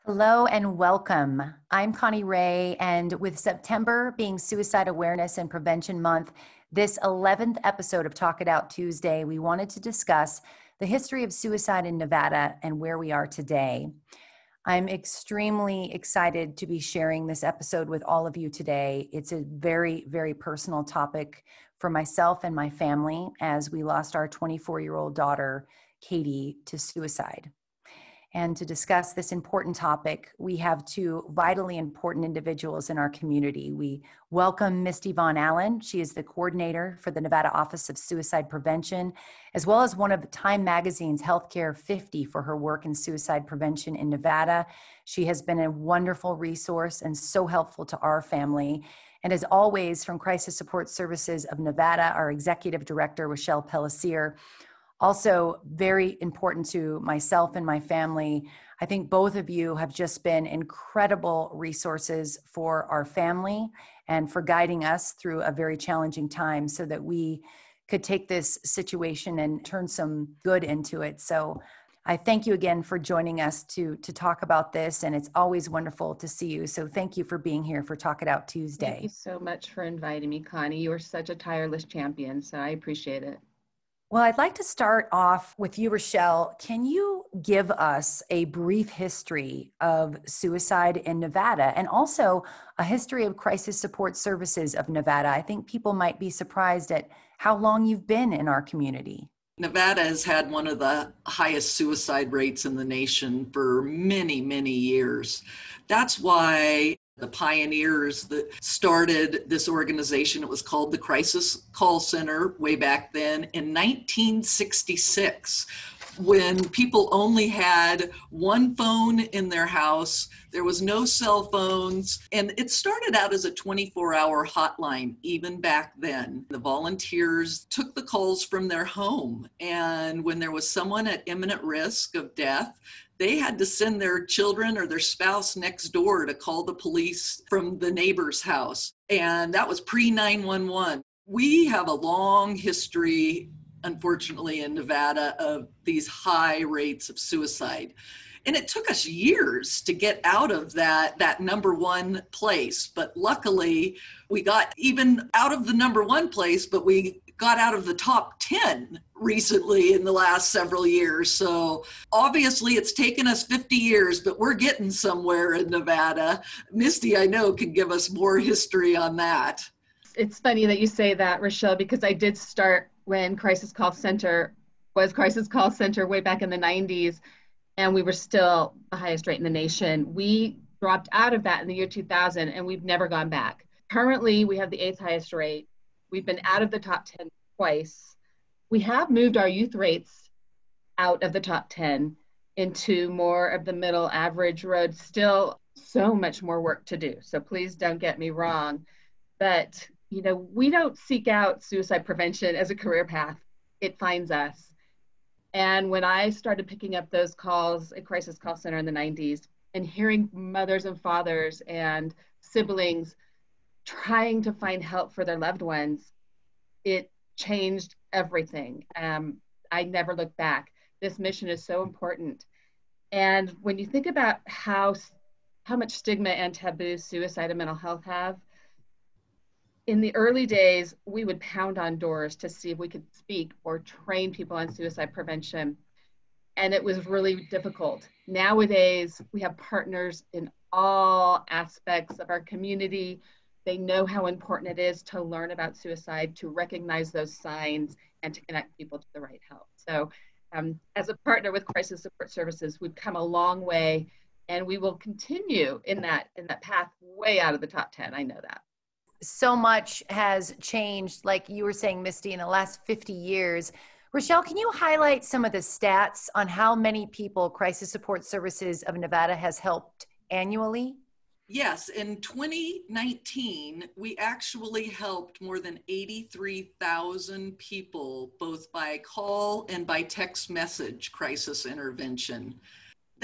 Hello and welcome. I'm Connie Wray, and with September being Suicide Awareness and Prevention Month, this 11th episode of Talk It Out Tuesday, we wanted to discuss the history of suicide in Nevada and where we are today. I'm extremely excited to be sharing this episode with all of you today. It's a very, very personal topic for myself and my family as we lost our 24-year-old daughter, Katie, to suicide. And to discuss this important topic, we have two vitally important individuals in our community. We welcome Misty Vaughan Allen. She is the coordinator for the Nevada Office of Suicide Prevention, as well as one of Time Magazine's Healthcare 50 for her work in suicide prevention in Nevada. She has been a wonderful resource and so helpful to our family. And as always, from Crisis Support Services of Nevada, our Executive Director, Rachelle Pellissier. Also very important to myself and my family. I think both of you have just been incredible resources for our family and for guiding us through a very challenging time so that we could take this situation and turn some good into it. So I thank you again for joining us to talk about this, and it's always wonderful to see you. So thank you for being here for Talk It Out Tuesday. Thank you so much for inviting me, Connie. You are such a tireless champion, so I appreciate it. Well, I'd like to start off with you, Rachelle. Can you give us a brief history of suicide in Nevada and also a history of Crisis Support Services of Nevada? I think people might be surprised at how long you've been in our community. Nevada has had one of the highest suicide rates in the nation for many, many years. That's why the pioneers that started this organization, it was called the Crisis Call Center way back then in 1966, when people only had one phone in their house. There was no cell phones, and it started out as a 24-hour hotline even back then. The volunteers took the calls from their home, and when there was someone at imminent risk of death, they had to send their children or their spouse next door to call the police from the neighbor's house. And that was pre-911. We have a long history, unfortunately, in Nevada of these high rates of suicide. And it took us years to get out of that number one place. But luckily, we got even out of the number one place, but we got out of the top 10 recently in the last several years. So obviously it's taken us 50 years, but we're getting somewhere in Nevada. Misty, I know, can give us more history on that. It's funny that you say that, Rachelle, because I did start when Crisis Call Center was Crisis Call Center way back in the 90s, and we were still the highest rate in the nation. We dropped out of that in the year 2000, and we've never gone back. Currently, we have the 8th highest rate. We've been out of the top 10 twice. We have moved our youth rates out of the top 10 into more of the middle average road. Still so much more work to do. So please don't get me wrong. But, we don't seek out suicide prevention as a career path. It finds us. And when I started picking up those calls at Crisis Call Center in the 90s and hearing mothers and fathers and siblings trying to find help for their loved ones, it changed everything. I never looked back. This mission is so important. And when you think about how much stigma and taboo suicide and mental health have, in the early days, we would pound on doors to see if we could speak or train people on suicide prevention. And it was really difficult. Nowadays, we have partners in all aspects of our community. They know how important it is to learn about suicide, to recognize those signs, and to connect people to the right help. So as a partner with Crisis Support Services, we've come a long way, and we will continue in that path way out of the top 10. I know that. So much has changed, like you were saying, Misty, in the last 50 years. Rachelle, can you highlight some of the stats on how many people Crisis Support Services of Nevada has helped annually? Yes, in 2019, we actually helped more than 83,000 people, both by call and by text message crisis intervention.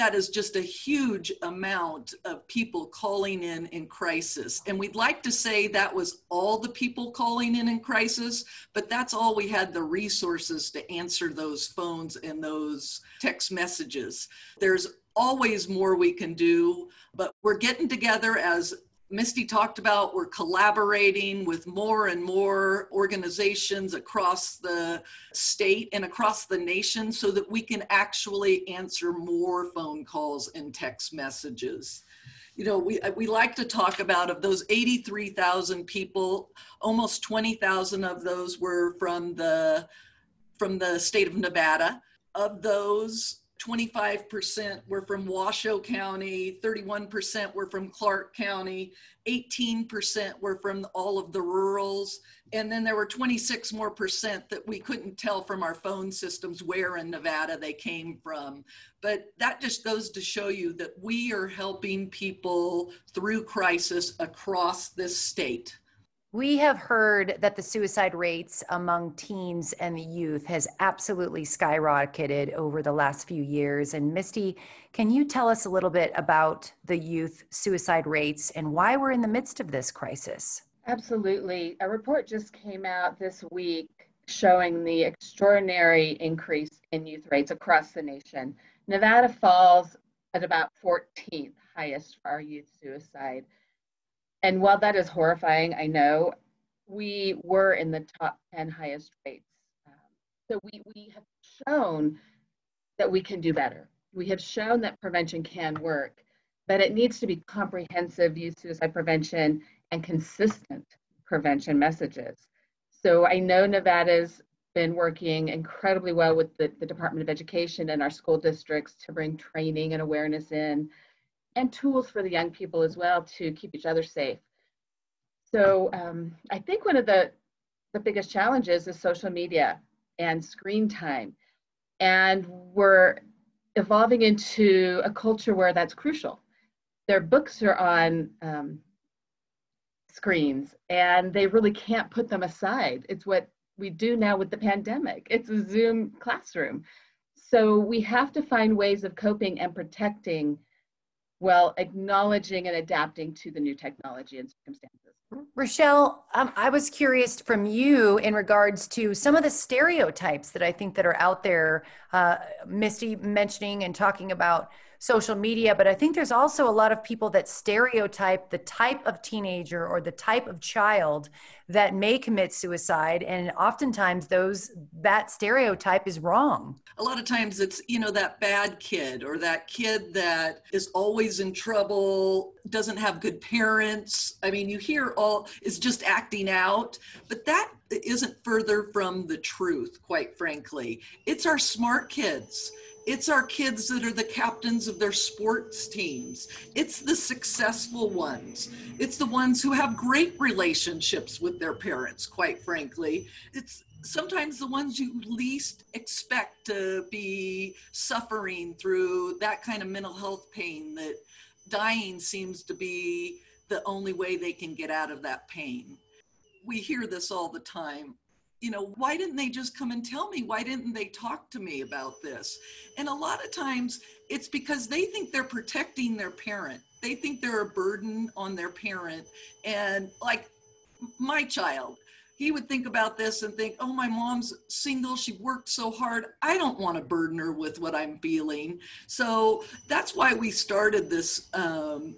that is just a huge amount of people calling in crisis. And we'd like to say that was all the people calling in crisis, but that's all we had the resources to answer those phones and those text messages. There's always more we can do, but we're getting together, as Misty talked about. We're collaborating with more and more organizations across the state and across the nation so that we can actually answer more phone calls and text messages. You know, we like to talk about, of those 83,000 people, almost 20,000 of those were from the state of Nevada. Of those, 25% were from Washoe County, 31% were from Clark County, 18% were from all of the rurals, and then there were 26% more that we couldn't tell from our phone systems where in Nevada they came from. But that just goes to show you that we are helping people through crisis across this state. We have heard that the suicide rates among teens and the youth has absolutely skyrocketed over the last few years. And Misty, can you tell us a little bit about the youth suicide rates and why we're in the midst of this crisis? Absolutely. A report just came out this week showing the extraordinary increase in youth rates across the nation. Nevada falls at about 14th highest for our youth suicide. And while that is horrifying, I know, we were in the top 10 highest rates. So we have shown that we can do better. We have shown that prevention can work, but it needs to be comprehensive youth suicide prevention and consistent prevention messages. So I know Nevada's been working incredibly well with the Department of Education and our school districts to bring training and awareness in, and tools for the young people as well to keep each other safe. So I think one of the biggest challenges is social media and screen time. And we're evolving into a culture where that's crucial. Their books are on screens and they really can't put them aside. It's what we do now with the pandemic. It's a Zoom classroom. So we have to find ways of coping and protecting while acknowledging and adapting to the new technology and circumstances. Rachelle, I was curious from you in regards to some of the stereotypes that I think that are out there, Misty mentioning and talking about social media, but I think there's also a lot of people that stereotype the type of teenager or the type of child that may commit suicide. And oftentimes that stereotype is wrong. A lot of times it's, that bad kid or that kid that is always in trouble, doesn't have good parents. I mean, you hear is just acting out, but that isn't further from the truth, quite frankly. It's our smart kids. It's our kids that are the captains of their sports teams. It's the successful ones. It's the ones who have great relationships with their parents, quite frankly. It's sometimes the ones you least expect to be suffering through that kind of mental health pain, that dying seems to be the only way they can get out of that pain. We hear this all the time. Why didn't they just come and tell me? Why didn't they talk to me about this? And a lot of times it's because they think they're protecting their parent. They think they're a burden on their parent. And like my child, he would think about this and think, oh, my mom's single. She worked so hard. I don't want to burden her with what I'm feeling. So that's why we started this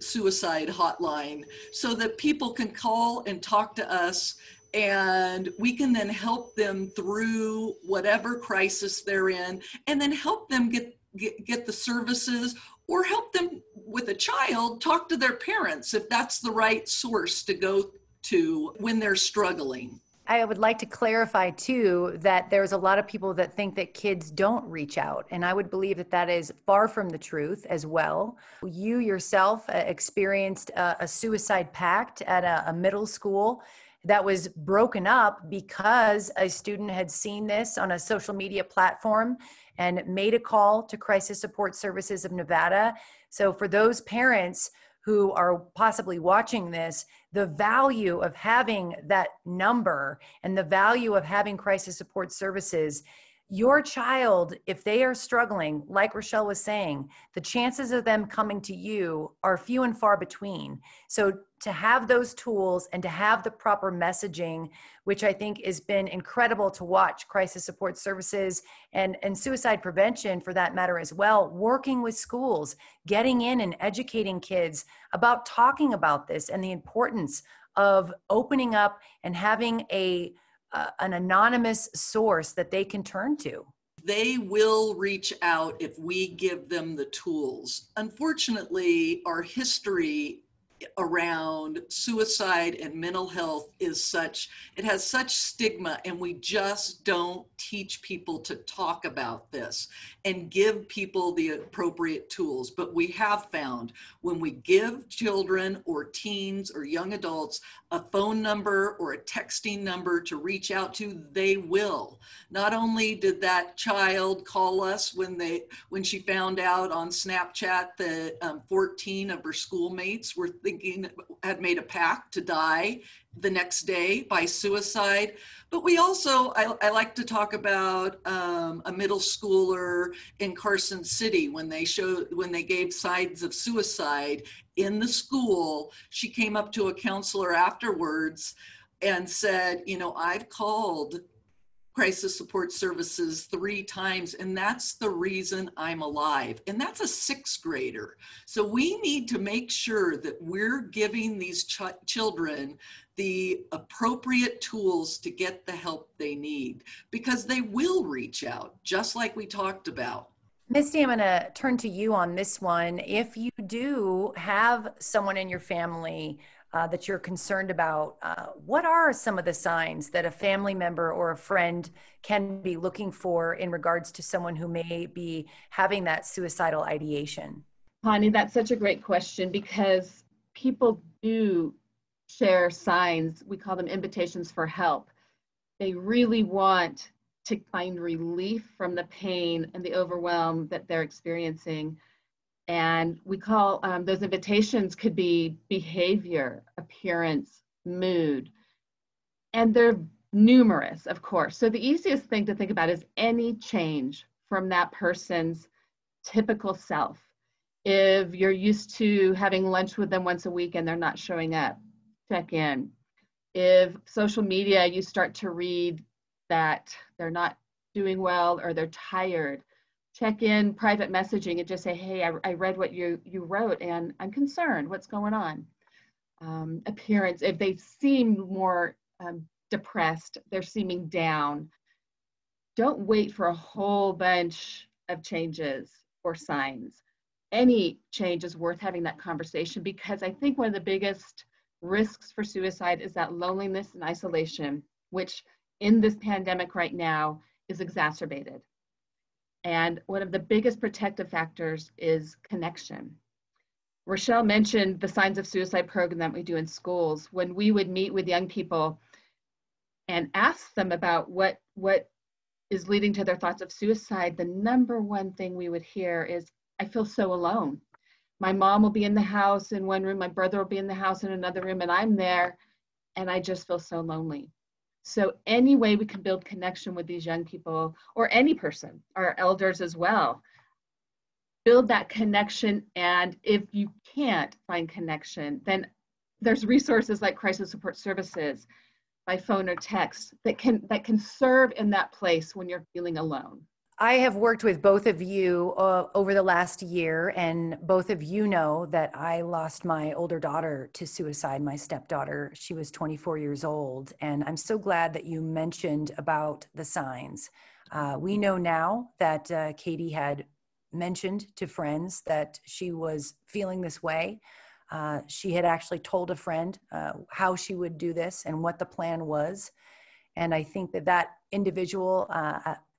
suicide hotline, so that people can call and talk to us, and we can then help them through whatever crisis they're in, and then help them get the services, or help them with a child talk to their parents if that's the right source to go to when they're struggling. I would like to clarify too that there's a lot of people that think that kids don't reach out, and I would believe that is far from the truth as well. You yourself experienced a suicide pact at a middle school that was broken up because a student had seen this on a social media platform and made a call to Crisis Support Services of Nevada. So for those parents who are possibly watching this, the value of having that number and the value of having Crisis Support Services, your child, if they are struggling, like Rachelle was saying, the chances of them coming to you are few and far between. So to have those tools and to have the proper messaging, which I think has been incredible to watch crisis support services and suicide prevention for that matter as well, working with schools, getting in and educating kids about talking about this and the importance of opening up and having an anonymous source that they can turn to. They will reach out if we give them the tools. Unfortunately, our history around suicide and mental health is such, it has such stigma, and we just don't teach people to talk about this and give people the appropriate tools. But we have found when we give children or teens or young adults a phone number or a texting number to reach out to, they will. Not only did that child call us when she found out on Snapchat that 14 of her schoolmates were had made a pact to die the next day by suicide. But we also, I like to talk about a middle schooler in Carson City when they gave signs of suicide in the school. She came up to a counselor afterwards and said, I've called crisis support services 3 times, and that's the reason I'm alive. And that's a 6th grader. So we need to make sure that we're giving these children the appropriate tools to get the help they need, because they will reach out, just like we talked about. Misty, I'm going to turn to you on this one. If you do have someone in your family that you're concerned about, what are some of the signs that a family member or a friend can be looking for in regards to someone who may be having that suicidal ideation? Connie, that's such a great question, because people do share signs. We call them invitations for help. They really want to find relief from the pain and the overwhelm that they're experiencing. And we call those invitations could be behavior, appearance, mood, and they're numerous, of course. So the easiest thing to think about is any change from that person's typical self. If you're used to having lunch with them once a week and they're not showing up, check in. If social media, you start to read that they're not doing well or they're tired, check in private messaging and just say, hey, I read what you wrote and I'm concerned. What's going on? Appearance, if they seem more depressed, they're seeming down, don't wait for a whole bunch of changes or signs. Any change is worth having that conversation, because I think one of the biggest risks for suicide is that loneliness and isolation, which in this pandemic right now is exacerbated. And one of the biggest protective factors is connection. Rachelle mentioned the Signs of Suicide program that we do in schools. When we would meet with young people and ask them about what is leading to their thoughts of suicide, the number one thing we would hear is, I feel so alone. My mom will be in the house in one room, my brother will be in the house in another room, and I'm there, and I just feel so lonely. So any way we can build connection with these young people, or any person, our elders as well, build that connection. And if you can't find connection, then there's resources like crisis support services by phone or text that can serve in that place when you're feeling alone. I have worked with both of you over the last year, and both of you know that I lost my older daughter to suicide, my stepdaughter. She was 24 years old, and I'm so glad that you mentioned about the signs. We know now that Katie had mentioned to friends that she was feeling this way. She had actually told a friend how she would do this and what the plan was. And I think that individual,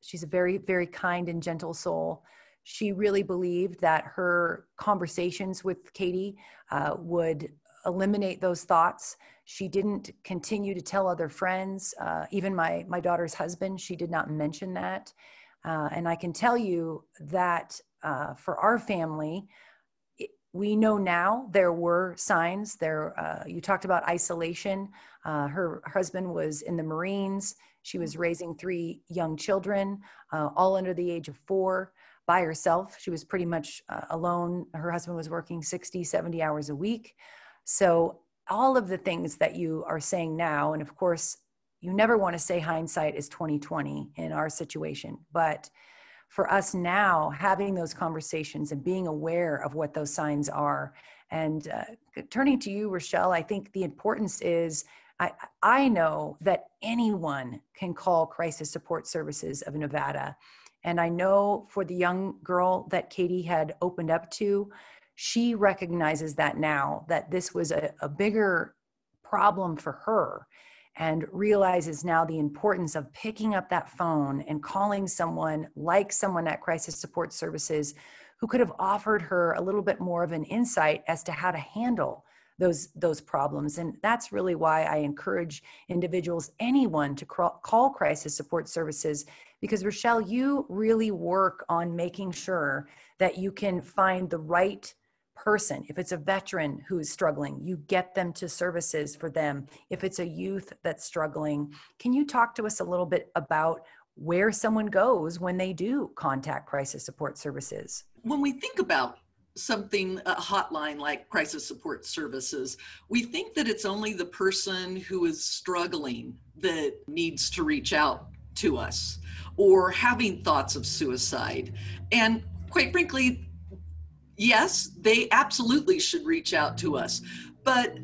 she's a very, very kind and gentle soul. She really believed that her conversations with Katie would eliminate those thoughts. She didn't continue to tell other friends, even my daughter's husband, she did not mention that. And I can tell you that for our family, we know now there were signs there. You talked about isolation. Her husband was in the Marines. She was raising 3 young children, all under the age of 4, by herself. She was pretty much alone. Her husband was working 60, 70 hours a week. So all of the things that you are saying now, and of course, you never want to say hindsight is 2020 in our situation, but for us now, having those conversations and being aware of what those signs are. And turning to you, Rachelle, I think the importance is, I know that anyone can call Crisis Support Services of Nevada. And I know for the young girl that Katie had opened up to, she recognizes that now, that this was a bigger problem for her, and realizes now the importance of picking up that phone and calling someone at Crisis Support Services who could have offered her a little bit more of an insight as to how to handle those problems. And that's really why I encourage individuals, anyone, to call Crisis Support Services, because Rachelle, you really work on making sure that you can find the right person. If it's a veteran who is struggling, you get them to services for them. If it's a youth that's struggling, can you talk to us a little bit about where someone goes when they do contact Crisis Support Services? When we think about something, a hotline like Crisis Support Services, we think that it's only the person who is struggling that needs to reach out to us or having thoughts of suicide. And quite frankly, yes, they absolutely should reach out to us. But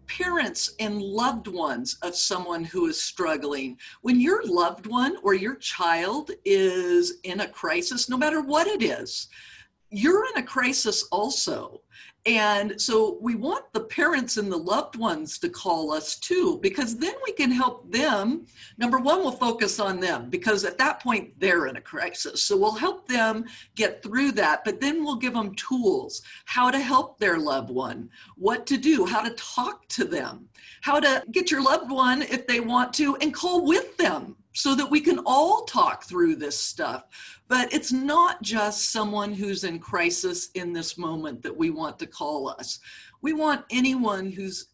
parents and loved ones of someone who is struggling, when your loved one or your child is in a crisis, no matter what it is, you're in a crisis also. And so we want the parents and the loved ones to call us too, because then we can help them. Number one, we'll focus on them, because at that point they're in a crisis. So we'll help them get through that, but then we'll give them tools, how to help their loved one, what to do, how to talk to them, how to get your loved one, if they want to, and call with them so that we can all talk through this stuff. But it's not just someone who's in crisis in this moment that we want to call us. We want anyone who's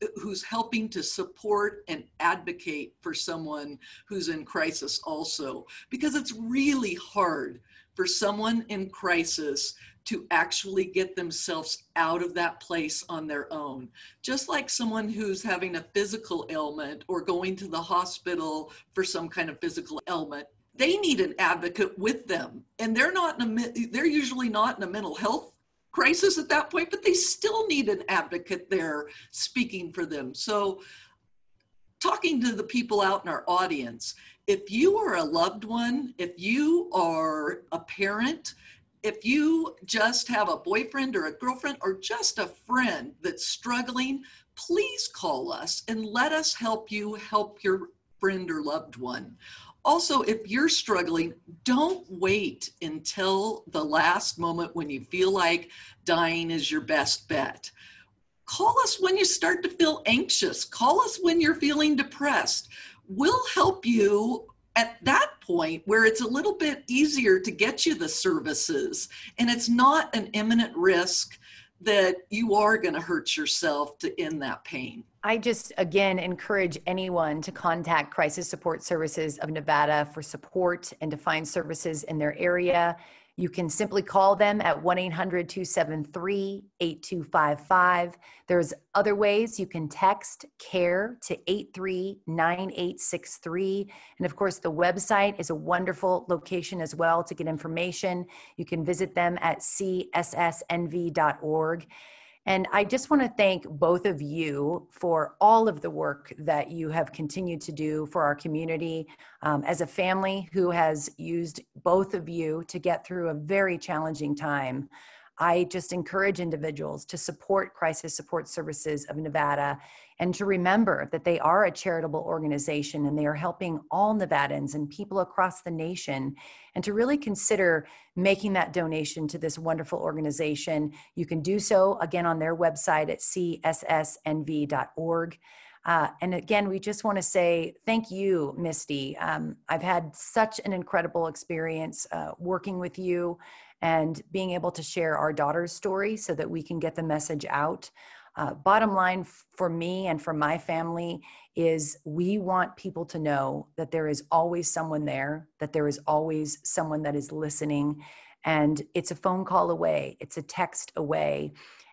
helping to support and advocate for someone who's in crisis also, because it's really hard for someone in crisis to actually get themselves out of that place on their own. Just like someone who's having a physical ailment or going to the hospital for some kind of physical ailment, they need an advocate with them. And they're usually not in a mental health crisis at that point, but they still need an advocate there speaking for them. So talking to the people out in our audience, if you are a loved one, if you are a parent, if you just have a boyfriend or a girlfriend or just a friend that's struggling, please call us and let us help you help your friend or loved one. Also, if you're struggling, don't wait until the last moment when you feel like dying is your best bet. Call us when you start to feel anxious. Call us when you're feeling depressed. We'll help you at that point where it's a little bit easier to get you the services and it's not an imminent risk that you are going to hurt yourself to end that pain. I just, again, encourage anyone to contact Crisis Support Services of Nevada for support and to find services in their area. You can simply call them at 1-800-273-8255. There's other ways. You can text CARE to 839863. And of course, the website is a wonderful location as well to get information. You can visit them at CSSNV.org. And I just want to thank both of you for all of the work that you have continued to do for our community. As a family who has used both of you to get through a very challenging time, I just encourage individuals to support Crisis Support Services of Nevada and to remember that they are a charitable organization and they are helping all Nevadans and people across the nation, and to really consider making that donation to this wonderful organization. You can do so again on their website at cssnv.org. And again, we just want to say thank you, Misty. I've had such an incredible experience working with you. and being able to share our daughter's story so that we can get the message out. Bottom line for me and for my family is we want people to know that there is always someone there, that there is always someone that is listening, and it's a phone call away, it's a text away.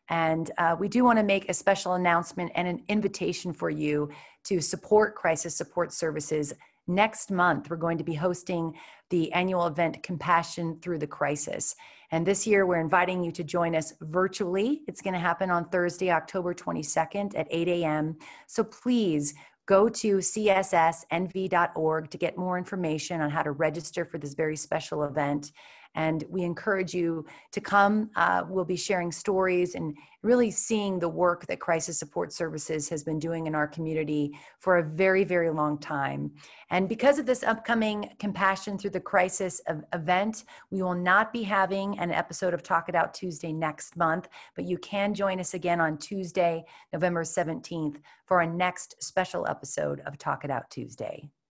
And we do want to make a special announcement and an invitation for you to support Crisis Support Services. Next month, we're going to be hosting the annual event, Compassion Through the Crisis. And this year, we're inviting you to join us virtually. It's going to happen on Thursday, October 22nd at 8 a.m. So please go to CSSNV.org to get more information on how to register for this very special event. And we encourage you to come. We'll be sharing stories and really seeing the work that Crisis Support Services has been doing in our community for a very, very long time. And because of this upcoming Compassion Through the Crisis event, we will not be having an episode of Talk It Out Tuesday next month, but you can join us again on Tuesday, November 17th for our next special episode of Talk It Out Tuesday.